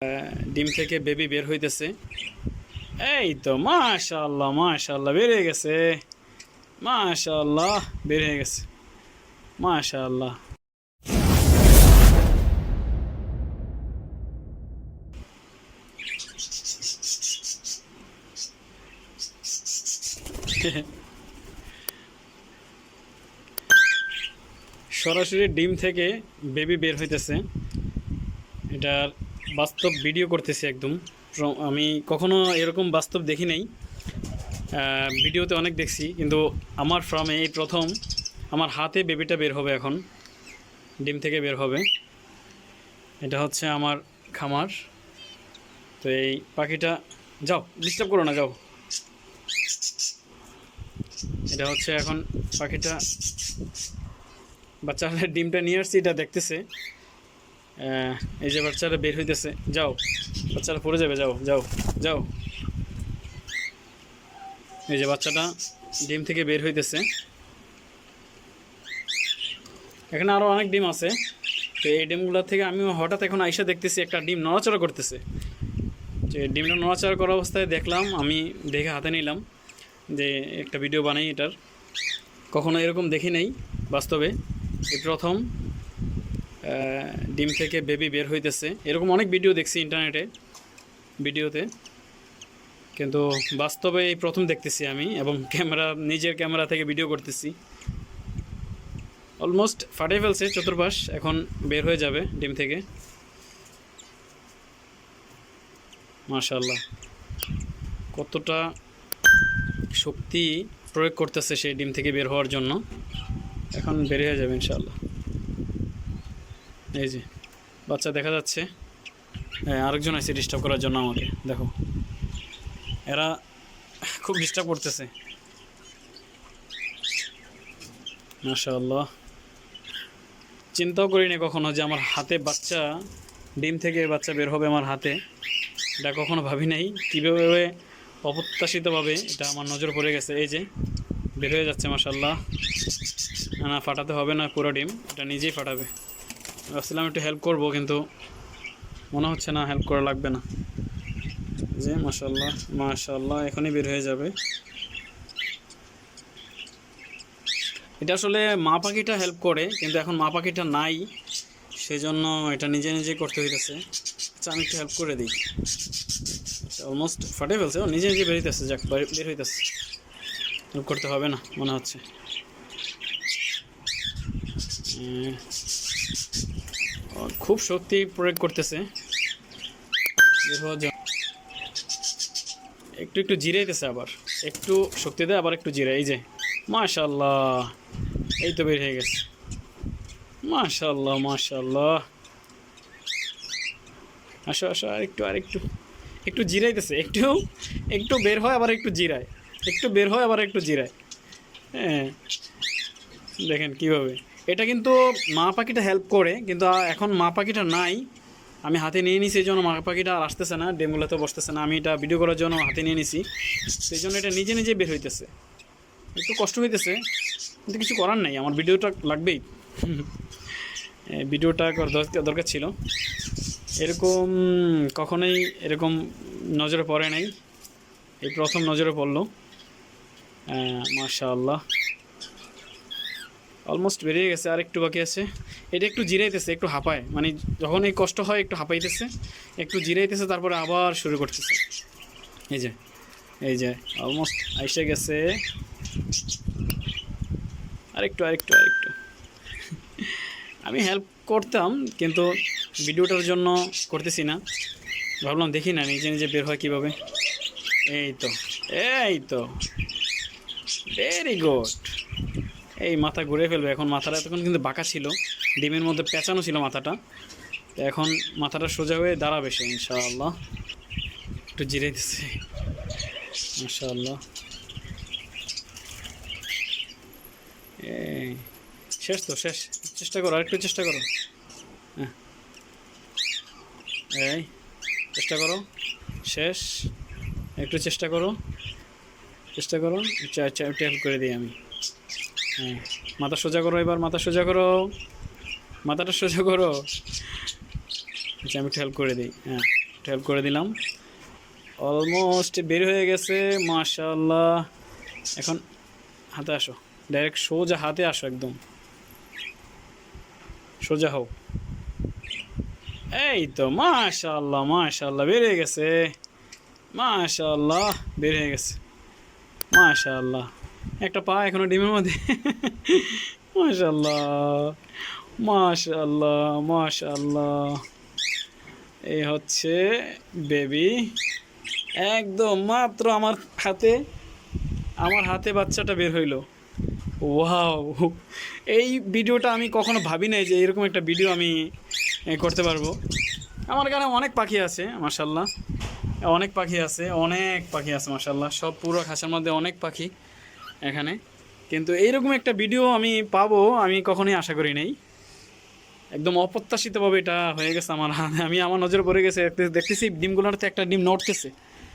ডিম থেকে বেবি বের হইতেছে। এই তো মাশাআল্লাহ মাশাআল্লাহ বের হয়ে গেছে। মাশাআল্লাহ বের হয়ে গেছে। মাশাআল্লাহ। সরাসরি ডিম থেকে বেবি বের হইতেছে। এটার বাস্তব ভিডিও করতেছি একদম। আমি কখনো এরকম বাস্তব দেখি নাই, ভিডিওতে অনেক দেখছি, কিন্তু আমার ফার্মে এই প্রথম আমার হাতে বেবিটা বের হবে। এখন ডিম থেকে বের হবে। এটা হচ্ছে আমার খামার। তো এই পাখিটা, যাও ডিস্টার্ব করো না, যাও। এটা হচ্ছে এখন পাখিটা, বাচ্চারা ডিমটা নিয়ে আসছি, এটা দেখতেছে। এই যে বাচ্চারা বের হইতেছে, যাও বাচ্চারা পড়ে যাবে, যাও যাও যাও। এই যে বাচ্চাটা ডিম থেকে বের হইতেছে। এখানে আরও অনেক ডিম আছে। তো এই ডিমগুলোর থেকে আমি হঠাৎ এখন আইসা দেখতেছি একটা ডিম নড়াচড়া করতেছে। যে ডিমটা নড়াচড়া করা অবস্থায় দেখলাম, আমি দেখে হাতে নিলাম যে একটা ভিডিও বানাই এটার। কখনো এরকম দেখি নাই বাস্তবে, এই প্রথম ডিম থেকে বেবি বের হইতেছে। এরকম অনেক ভিডিও দেখছি ইন্টারনেটে, ভিডিওতে, কিন্তু বাস্তবে এই প্রথম দেখতেছি আমি, এবং নিজের ক্যামেরা থেকে ভিডিও করতেছি। অলমোস্ট ফাটিয়ে ফেলছে চতুর্পাশ, এখন বের হয়ে যাবে ডিম থেকে। মাশাআল্লাহ, কতটা শক্তি প্রয়োগ করতেছে সেই ডিম থেকে বের হওয়ার জন্য। এখন বের হয়ে যাবে ইনশাআল্লাহ। এই যে বাচ্চা দেখা যাচ্ছে। হ্যাঁ, আরেকজন আছে ডিস্টার্ব করার জন্য আমাকে। দেখো, এরা খুব ডিস্টার্ব করতেছে। মাশাআল্লাহ, চিন্তাও করিনি কখনো যে আমার হাতে বাচ্চা, ডিম থেকে বাচ্চা বের হবে আমার হাতে। এটা কখনো ভাবি নাই, কীভাবে অপ্রত্যাশিতভাবে এটা আমার নজর পড়ে গেছে। এই যে বের হয়ে যাচ্ছে মাশাআল্লাহ। না, ফাটাতে হবে না পুরো ডিম, এটা নিজেই ফাটাবে। ভাবছিলাম একটু হেল্প করব, কিন্তু মনে হচ্ছে না হেল্প করা লাগবে না। যে মাশাআল্লাহ মাশাআল্লাহ, এখনই বের হয়ে যাবে। এটা আসলে মা পাখিটা হেল্প করে, কিন্তু এখন মা পাখিটা নাই, সেজন্য এটা নিজে নিজে করতে হইতেছে। আচ্ছা, আমি একটু হেল্প করে দিই। অলমোস্ট ফাটে ফেলছে, ও নিজে নিজে বের হইতেছে। যাক, বের হইতেছে, হেল্প করতে হবে না মনে হচ্ছে। খুব শক্তি প্রয়োগ করতেছে বের হওয়ার জন্য। একটু একটু জিরাইতেছে, আবার একটু শক্তি দেয়, আবার একটু জিরায়। এই যে মাশাআল্লাহ, এই তো বের হয়ে গেছে। মাশাআল্লাহ মাশাআল্লাহ, আসো আসো, আরেকটু আরেকটু, একটু জিরাইতেছে। একটু একটু বের হয়, আবার একটু জিরায়, একটু বের হয়, আবার একটু জিরায়। হ্যাঁ, দেখেন কীভাবে। এটা কিন্তু মা পাখিটা হেল্প করে, কিন্তু এখন মা পাখিটা নাই। আমি হাতে নিয়ে নিছি, এই জন্য মা পাখিটা আর আসতেছে না, ডেমগুলোতে বসতেছে না। আমি এটা ভিডিও করার জন্য হাতে নিয়ে নিছি, সেই জন্য এটা নিজে নিজে বের হইতেছে। একটু কষ্ট হইতেছে, কিন্তু কিছু করার নাই, আমার ভিডিওটা লাগবেই। ভিডিওটা দরকার ছিল। এরকম কখনোই এরকম নজরে পড়ে নাই, এই প্রথম নজরে পড়লো। মাশাআল্লাহ, অলমোস্ট বেরিয়ে গেছে, আর একটু বাকি আছে। এটা একটু জিরাইতেছে, একটু হাঁপায়, মানে যখন এই কষ্ট হয় একটু হাঁপাইতেছে, একটু জিরাইতেছে, তারপরে আবার শুরু করতেছে। এই যে এই যে অলমোস্ট আইসে গেছে। আরেকটু আরেকটু আরেকটু। আমি হেল্প করতাম, কিন্তু ভিডিওটার জন্য করতেছি না। ভাবলাম দেখি না নিজে নিজে বের হয় কীভাবে। এই তো, এই তো, ভেরি গুড। এই মাথা ঘুরে ফেলবে এখন। মাথাটা এতক্ষণ কিন্তু বাঁকা ছিল, ডিমের মধ্যে পেঁচানো ছিল মাথাটা। তো এখন মাথাটা সোজা হয়ে দাঁড়াবে সে ইনশাআল্লাহ। একটু জিরে দিচ্ছে মাশাআল্লাহ। এই শেষ তো, শেষ। চেষ্টা করো, আরেকটু চেষ্টা করো। হ্যাঁ, এই চেষ্টা করো, শেষ। একটু চেষ্টা করো, চেষ্টা করো। আচ্ছা, একটু হেল্প করে দিই আমি। হ্যাঁ, মাথা সোজা করো, এবার মাথা সোজা করো, মাথাটা সোজা করো। আচ্ছা, আমি একটু হেল্প করে দিই। হ্যাঁ, একটু হেল্প করে দিলাম। অলমোস্ট বের হয়ে গেছে মাশাআল্লাহ। এখন হাতে আসো, ডাইরেক্ট সোজা হাতে আসো, একদম সোজা হও। এই তো মাশাআল্লাহ মাশাআল্লাহ বের হয়ে গেছে, মাশাআল্লাহ বের হয়ে গেছে মাশাআল্লাহ। একটা পা এখনো ডিমের মধ্যে। মাশাআল্লাহ মাশাআল্লাহ মাশাআল্লাহ। এই হচ্ছে বেবি, একদম মাত্র আমার হাতে বাচ্চাটা বের হইলো। ওয়াও, এই ভিডিওটা আমি কখনো ভাবি নাই যে এরকম একটা ভিডিও আমি করতে পারবো। আমার এখানে অনেক পাখি আছে মাশাআল্লাহ, অনেক পাখি আছে, অনেক পাখি আছে মাশাআল্লাহ, সব পুরো খাঁচার মধ্যে অনেক পাখি এখানে। কিন্তু এইরকম একটা ভিডিও আমি পাবো আমি কখনোই আশা করি নাই। একদম অপ্রত্যাশিতভাবে এটা হয়ে গেছে আমার হাতে। আমি আমার নজরে পড়ে গেছে, দেখতেছি ডিমগুলোতে একটা ডিম নড়তেছে,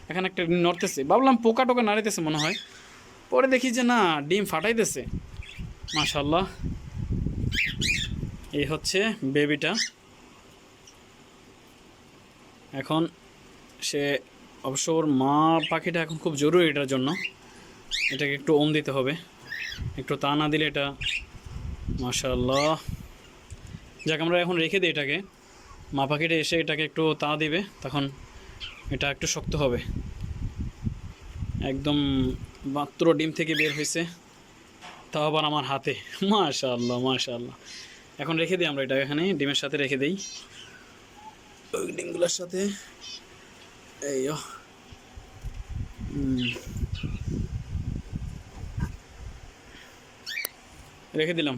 এখানে একটা ডিম নড়তেছে, ভাবলাম পোকা টোকা নাড়াইতেছে মনে হয়, পরে দেখি যে না, ডিম ফাটাইতেছে মাশাআল্লাহ। এই হচ্ছে বেবিটা। এখন সে অবশ্য ওর মা পাখিটা এখন খুব জরুরি এটার জন্য, এটাকে একটু ওম দিতে হবে, একটু তা না দিলে এটা মাশাআল্লাহ। যাক আমরা এখন রেখে দিই এটাকে, মা পাখিটা এসে এটাকে একটু তা দিবে, তখন এটা একটু শক্ত হবে। একদম মাত্র ডিম থেকে বের হয়েছে, তাও আবার আমার হাতে, মাশাআল্লাহ মাশাআল্লাহ। এখন রেখে দিই আমরা এটা, এখানে ডিমের সাথে রেখে দিই, ওই ডিমগুলোর সাথে। এই রেখে দিলাম।